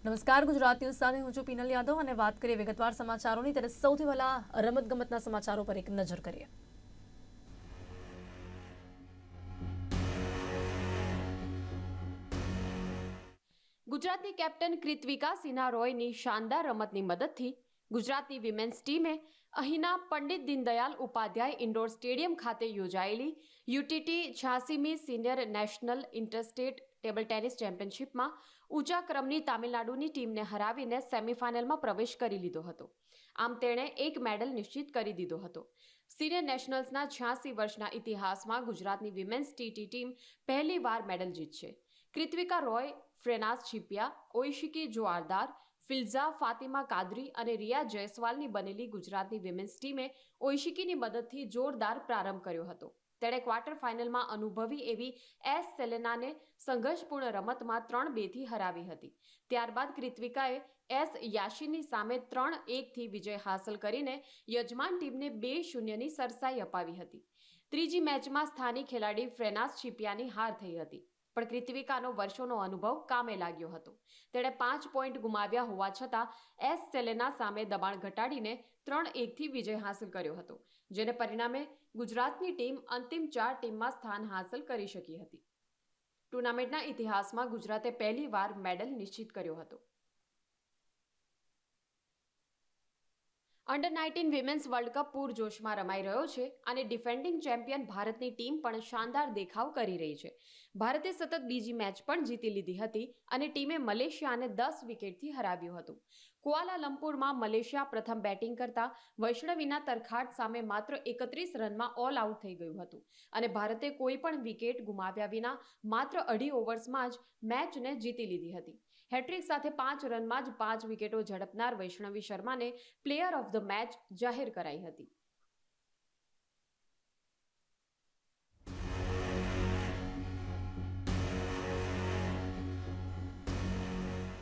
નમસ્કાર, ગુજરાત ન્યૂઝ સાથે હું છું પીનલ યાદવ અને વાત કરીએ વિગતવાર સમાચારોની. ત્યારે સૌથી પહેલા રમતગમતના સમાચારો પર એક નજર કરીએ. ગુજરાતની કેપ્ટન કૃત્વિકા સિન્હા રોયની શાનદાર રમતની મદદથી ગુજરાતની વિમેન્સ ટીમે અહીંના પંડિત દીનદયાલ ઉપાધ્યાય ઇન્ડોર સ્ટેડિયમ ખાતે યોજાયેલી યુટીટી 86મી senior national interstate table tennis ચેમ્પિયનશિપમાં ઊંચા ક્રમની તામિલનાડુની ટીમને હરાવીને સેમીફાઇનલમાં પ્રવેશ કરી લીધો હતો. આમ તેણે એક મેડલ નિશ્ચિત કરી દીધો હતો. સિનિયર નેશનલ્સના 86 વર્ષના ઇતિહાસમાં ગુજરાતની વિમેન્સ ટીમ પહેલીવાર મેડલ જીતશે. કૃત્વિકા રોય, ફ્રેનાઝ છીપિયા, ઓઇશિકી જોઆરદાર, ફિલ્ઝા ફાતિમા કાદરી અને રિયા જયસ્વાલની બનેલી ગુજરાતની વિમેન્સ ટીમે ઓઇશિકીની મદદથી જોરદાર પ્રારંભ કર્યો હતો. તેણે ક્વાર્ટર ફાઇનલમાં અનુભવી એવી એસ સેલેનાને સંઘર્ષપૂર્ણ રમતમાં 3-2થી હરાવી હતી. ત્યારબાદ કૃત્વિકાએ એસ યાશીની સામે 3-1થી વિજય હાંસલ કરીને યજમાન ટીમને 2-0ની સરસાઈ અપાવી હતી. ત્રીજી મેચમાં સ્થાનિક ખેલાડી ફ્રેનાઝ છીપિયાની હાર થઈ હતી. પણ કૃત્વિકાનો વર્ષોનો અનુભવ કામે લાગ્યો હતો. તેણે 5 પોઈન્ટ ગુમાવ્યા હોવા છતાં એસ સેલેના સામે દબાણ ઘટાડીને 3-1થી વિજય હાંસલ કર્યો હતો, જેને પરિણામે ગુજરાતની ટીમ અંતિમ 4 ટીમમાં સ્થાન હાંસલ કરી શકી હતી. ટુર્નામેન્ટના ઇતિહાસમાં ગુજરાતે પહેલીવાર મેડલ નિશ્ચિત કર્યો હતો. અંડર-19 વિમેન્સ વર્લ્ડ કપ પૂરજોશમાં રમાઈ રહ્યો છે અને ડિફેન્ડિંગ ચેમ્પિયન ભારતની ટીમ પણ શાનદાર દેખાવ કરી રહી છે. ભારતે સતત બીજી મેચ પણ જીતી લીધી હતી અને ટીમે મલેશિયાને 10 વિકેટથી હરાવ્યું હતું. કુઆલાલંપુરમાં મલેશિયા પ્રથમ બેટિંગ કરતા વૈષ્ણવીના તરખાટ સામે માત્ર 31 રનમાં ઓલ આઉટ થઈ ગયું હતું અને ભારતે કોઈ પણ વિકેટ ગુમાવ્યા વિના માત્ર અઢી ઓવર્સમાં જ મેચને જીતી લીધી હતી. હેટ્રિક સાથે 5 રનમાં જ 5 વિકેટો ઝડપનાર વૈષ્ણવી શર્માને પ્લેયર ઓફ ધ મેચ જાહેર કરાઈ હતી.